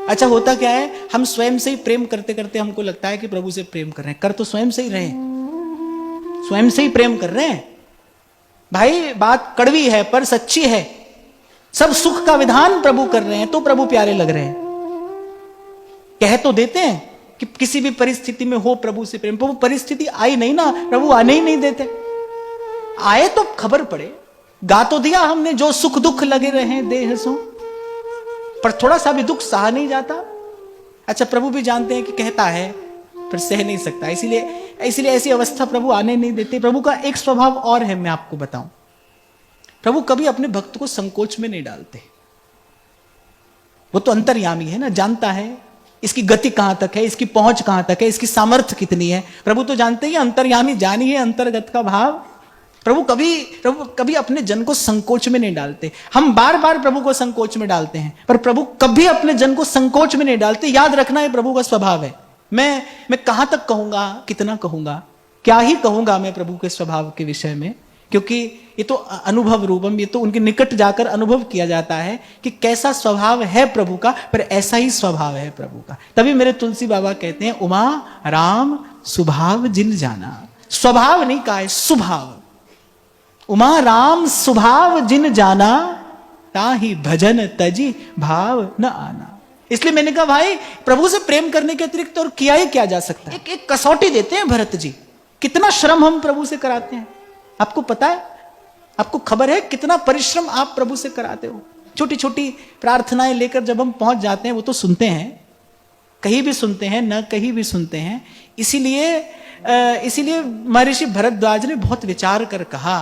अच्छा होता क्या है, हम स्वयं से ही प्रेम करते करते हमको लगता है कि प्रभु से प्रेम कर रहे हैं, कर तो स्वयं से ही रहे, स्वयं से ही प्रेम कर रहे हैं भाई। बात कड़वी है पर सच्ची है। सब सुख का विधान प्रभु कर रहे हैं तो प्रभु प्यारे लग रहे हैं। कह तो देते हैं कि किसी भी परिस्थिति में हो प्रभु से प्रेम, प्रभु परिस्थिति आई नहीं ना, प्रभु आने ही नहीं देते। आए तो खबर पड़े, गा तो दिया हमने, जो सुख दुख लगे रहे देह सो, पर थोड़ा सा भी दुख सहा नहीं जाता। अच्छा प्रभु भी जानते हैं कि कहता है पर सह नहीं सकता, इसीलिए ऐसी अवस्था प्रभु आने नहीं देते। प्रभु का एक स्वभाव और है, मैं आपको बताऊं, प्रभु कभी अपने भक्त को संकोच में नहीं डालते। वो तो अंतर्यामी है ना, जानता है इसकी गति कहां तक है, इसकी पहुंच कहां तक है, इसकी सामर्थ्य कितनी है। प्रभु तो जानते हैं, अंतर्यामी जानी है अंतर्गत का भाव। प्रभु कभी अपने जन को संकोच में नहीं डालते। हम बार बार प्रभु को संकोच में डालते हैं, पर प्रभु कभी अपने जन को संकोच में नहीं डालते। याद रखना है प्रभु का स्वभाव है। मैं कहां तक कहूंगा, कितना कहूंगा, क्या ही कहूंगा मैं प्रभु के स्वभाव के विषय में, क्योंकि ये तो अनुभव रूपम, ये तो उनके निकट जाकर अनुभव किया जाता है कि कैसा स्वभाव है प्रभु का, पर ऐसा ही स्वभाव है प्रभु का। तभी मेरे तुलसी बाबा कहते हैं, उमा राम स्वभाव जिन जाना। स्वभाव नहीं कहा है, स्वभाव। उमा राम स्वभाव जिन जाना, ताहि भजन तजी भाव न आना। इसलिए मैंने कहा भाई प्रभु से प्रेम करने के अतिरिक्त और किया ही क्या जा सकता है। एक कसौटी देते हैं भरत जी, कितना श्रम हम प्रभु से कराते हैं। आपको पता है, आपको खबर है कितना परिश्रम आप प्रभु से कराते हो। छोटी छोटी प्रार्थनाएं लेकर जब हम पहुंच जाते हैं, वो तो सुनते हैं, कहीं भी सुनते हैं, न कहीं भी सुनते हैं। इसीलिए महर्षि भरद्वाज ने बहुत विचार कर कहा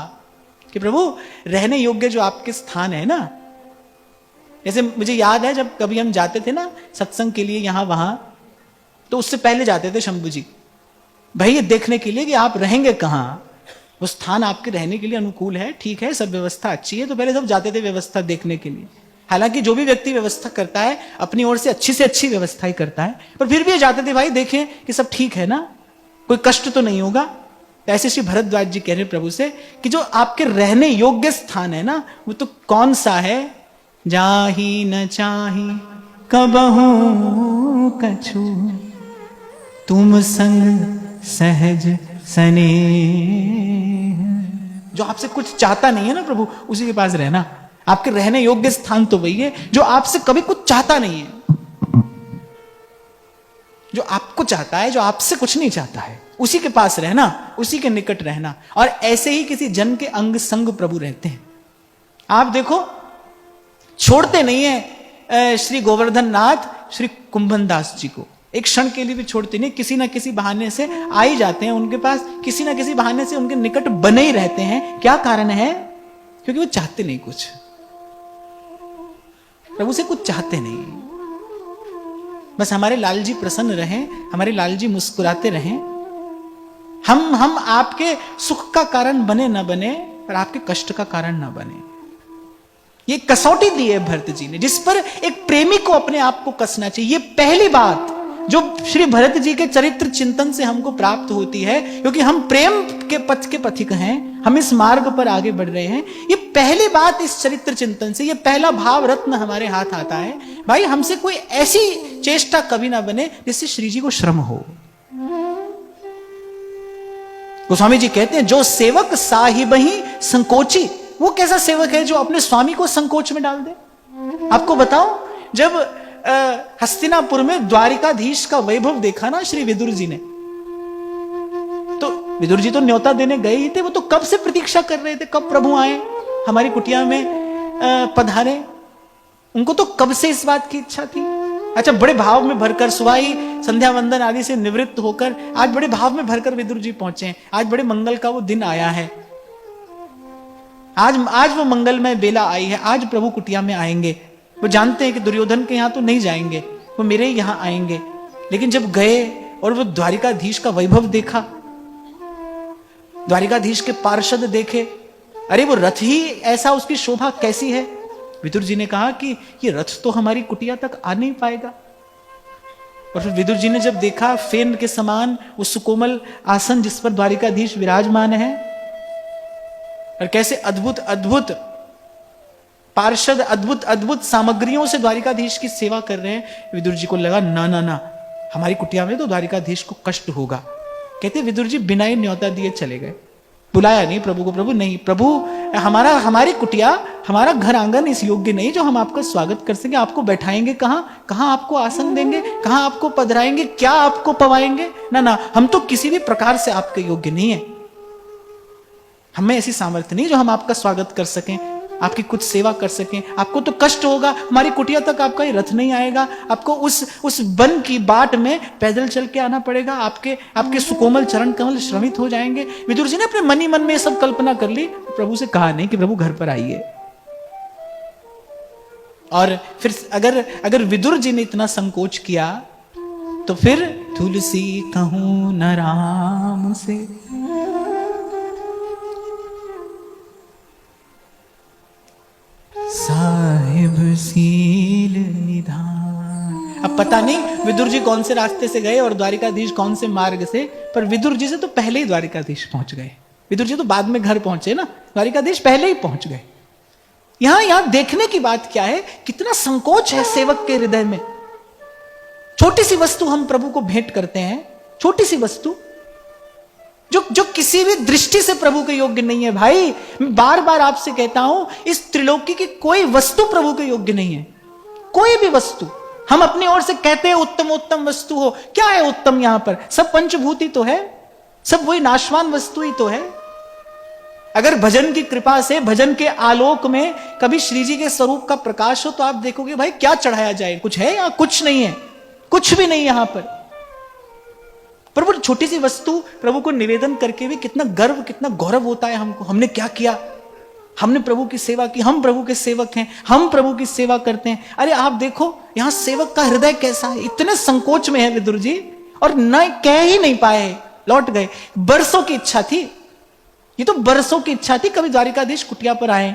कि प्रभु रहने योग्य जो आपके स्थान है ना, जैसे मुझे याद है जब कभी हम जाते थे ना सत्संग के लिए यहां वहां, तो उससे पहले जाते थे शंभू जी भाई ये देखने के लिए कि आप रहेंगे कहां, वो स्थान आपके रहने के लिए अनुकूल है, ठीक है, सब व्यवस्था अच्छी है। तो पहले सब जाते थे व्यवस्था देखने के लिए। हालांकि जो भी व्यक्ति व्यवस्था करता है अपनी ओर से अच्छी व्यवस्था ही करता है, पर फिर भी जाते थे भाई देखें कि सब ठीक है ना, कोई कष्ट तो नहीं होगा। ऐसे श्री भरद्वाज जी कह रहे प्रभु से कि जो आपके रहने योग्य स्थान है ना, वो तो कौन सा है। जाही न चाही कबहू कछु, तुम संग सहज सने। जो आपसे कुछ चाहता नहीं है ना प्रभु, उसी के पास रहना। आपके रहने योग्य स्थान तो वही है जो आपसे कभी कुछ चाहता नहीं है, जो आपको चाहता है, जो आपसे कुछ नहीं चाहता है, उसी के पास रहना, उसी के निकट रहना। और ऐसे ही किसी जन के अंग संग प्रभु रहते हैं। आप देखो छोड़ते नहीं है श्री गोवर्धन नाथ श्री कुंभन दास जी को, एक क्षण के लिए भी छोड़ते नहीं। किसी ना किसी बहाने से आ ही जाते हैं उनके पास, किसी ना किसी बहाने से उनके निकट बने ही रहते हैं। क्या कारण है? क्योंकि वो चाहते नहीं कुछ, प्रभु से कुछ चाहते नहीं, बस हमारे लाल जी प्रसन्न रहें, हमारे लाल जी मुस्कुराते रहें। हम आपके सुख का कारण बने ना बने, पर आपके कष्ट का कारण ना बने। ये कसौटी दी है भरत जी ने, जिस पर एक प्रेमी को अपने आप को कसना चाहिए। ये पहली बात जो श्री भरत जी के चरित्र चिंतन से हमको प्राप्त होती है, क्योंकि हम प्रेम के पथ के पथिक हैं, हम इस मार्ग पर आगे बढ़ रहे हैं। ये पहली बात इस चरित्र चिंतन से, ये पहला भाव रत्न हमारे हाथ आता है। भाई हमसे कोई ऐसी चेष्टा कभी ना बने जिससे श्री जी को श्रम हो। गोस्वामी जी कहते हैं, जो सेवक साहिब ही संकोची। वो कैसा सेवक है जो अपने स्वामी को संकोच में डाल दे? आपको बताओ, जब हस्तिनापुर में द्वारिकाधीश का वैभव देखा ना श्री विदुर जी ने, तो विदुर जी तो न्योता देने गए ही थे, वो तो कब से प्रतीक्षा कर रहे थे, कब प्रभु आए हमारी कुटिया में पधारे। उनको तो कब से इस बात की इच्छा थी। अच्छा, बड़े भाव में भरकर सुवाई संध्या वंदन आदि से निवृत्त होकर आज बड़े भाव में भरकर विदुर जी पहुंचे। आज बड़े मंगल का वो दिन आया है, आज वो मंगलमय बेला आई है, आज प्रभु कुटिया में आएंगे। वो जानते हैं कि दुर्योधन के यहां तो नहीं जाएंगे, वो मेरे यहां आएंगे। लेकिन जब गए और वो द्वारिकाधीश का वैभव देखा, द्वारिकाधीश के पार्षद देखे, अरे वो रथ ही ऐसा, उसकी शोभा कैसी है। विदुर जी ने कहा कि ये रथ तो हमारी कुटिया तक आ नहीं पाएगा। और फिर विदुर जी ने जब देखा फेन के समान वो सुकोमल आसन जिस पर द्वारिकाधीश विराजमान है, और कैसे अद्भुत अद्भुत पार्षद अद्भुत अद्भुत सामग्रियों से द्वारिकाधीश की सेवा कर रहे हैं। विदुर जी को लगा ना ना ना, हमारी कुटिया में तो द्वारिकाधीश को कष्ट होगा। कहते विदुर जी बिना ही न्योता दिए चले गए, बुलाया नहीं प्रभु को। प्रभु नहीं, प्रभु हमारी कुटिया, हमारा घर आंगन इस योग्य नहीं जो हम आपका स्वागत कर सके। आपको बैठाएंगे कहाँ, कहाँ आपको आसन देंगे, कहाँ आपको पधराएंगे, क्या आपको पवाएंगे? ना ना, हम तो किसी भी प्रकार से आपके योग्य नहीं है। हमें ऐसी सामर्थ्य नहीं जो हम आपका स्वागत कर सकें, आपकी कुछ सेवा कर सकें। आपको तो कष्ट होगा, हमारी कुटिया तक आपका ये रथ नहीं आएगा, आपको उस वन की बाट में पैदल चल के आना पड़ेगा, आपके सुकोमल चरण कमल श्रमित हो जाएंगे। विदुर जी ने अपने मन ही मन में सब कल्पना कर ली, प्रभु से कहा नहीं कि प्रभु घर पर आइए। और फिर अगर विदुर जी ने इतना संकोच किया तो फिर तुलसी कहूं न राम से, साहिब सील निधान। अब पता नहीं विदुर जी कौन से रास्ते से गए और द्वारिकाधीश कौन से मार्ग से, पर विदुर जी से तो पहले ही द्वारिकाधीश पहुंच गए। विदुर जी तो बाद में घर पहुंचे ना, द्वारिकाधीश पहले ही पहुंच गए। यहां देखने की बात क्या है, कितना संकोच है सेवक के हृदय में। छोटी सी वस्तु हम प्रभु को भेंट करते हैं, छोटी सी वस्तु जो किसी भी दृष्टि से प्रभु के योग्य नहीं है। भाई मैं बार बार आपसे कहता हूं, इस त्रिलोकी की कोई वस्तु प्रभु के योग्य नहीं है, कोई भी वस्तु। हम अपनी ओर से कहते हैं उत्तम उत्तम वस्तु हो, क्या है उत्तम? यहां पर सब पंचभूत ही तो है, सब वही नाशवान वस्तु ही तो है। अगर भजन की कृपा से, भजन के आलोक में कभी श्री जी के स्वरूप का प्रकाश हो तो आप देखोगे भाई क्या चढ़ाया जाए, कुछ है या कुछ नहीं है, कुछ भी नहीं यहां पर। प्रभु छोटी सी वस्तु प्रभु को निवेदन करके भी कितना गर्व, कितना गौरव होता है हमको। हमने क्या किया, हमने प्रभु की सेवा की, हम प्रभु के सेवक हैं, हम प्रभु की सेवा करते हैं। अरे आप देखो यहां सेवक का हृदय कैसा है, इतने संकोच में है विदुर जी, और न कह ही नहीं पाए, लौट गए। बरसों की इच्छा थी, ये तो बरसों की इच्छा थी, कभी द्वारिकाधीश कुटिया पर आए,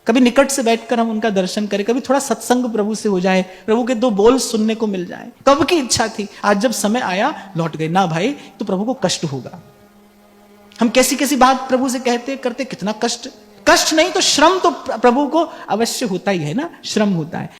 कभी निकट से बैठकर हम उनका दर्शन करें, कभी थोड़ा सत्संग प्रभु से हो जाए, प्रभु के दो बोल सुनने को मिल जाए। कब की इच्छा थी, आज जब समय आया लौट गए। ना भाई, तो प्रभु को कष्ट होगा। हम कैसी कैसी बात प्रभु से कहते करते, कितना कष्ट नहीं तो श्रम तो प्रभु को अवश्य होता ही है ना, श्रम होता है।